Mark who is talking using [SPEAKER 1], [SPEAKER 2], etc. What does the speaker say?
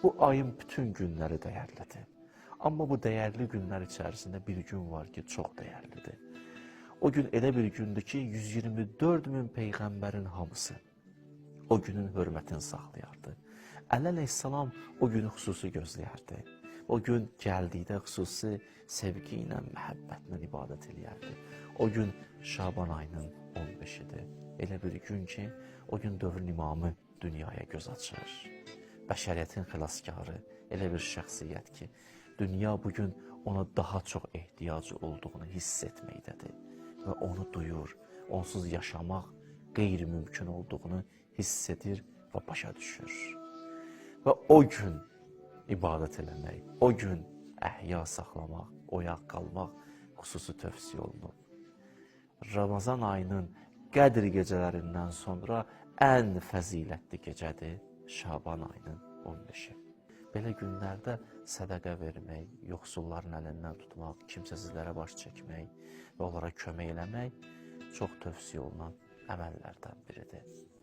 [SPEAKER 1] Bu ayın bütün günləri dəyərlidir. Amma bu dəyərli günlər içərisində bir gün var ki, çox dəyərlidir. O gün elə bir gündür ki, 124 min peyğəmbərin hamısı o günün hörmətini saxlayardı. Əli əleyhissalam o günü xüsusi gözləyərdi. O gün gəldikdə xüsusi sevgi ilə, məhəbbətlə ibadət eləyərdi. O gün Şaban ayının 15-idir. Elə bir gün ki, o gün dövrün imamı dünyaya göz açır. Bəşəriyyətin xilaskarı, elə bir şəxsiyyət ki, dünya bugün ona daha çox ehtiyacı olduğunu hiss etməkdədir. Və onu duyur, onsuz yaşamaq qeyri-mümkün olduğunu hiss edir və başa düşür. Və o gün ibadət eləmək, o gün əhya saxlamaq, oyaq qalmaq xüsusi tövsiyə olunub. Ramazan ayının Qədr gecələrindən sonra ən fəzilətli gecədir Şaban ayının 15-i. Belə günlərdə sədəqə vermək, yoxsulların əlindən tutmaq, kimsəsizlərə baş çəkmək və onlara kömək eləmək çox tövsiyə olunan əməllərdən biridir.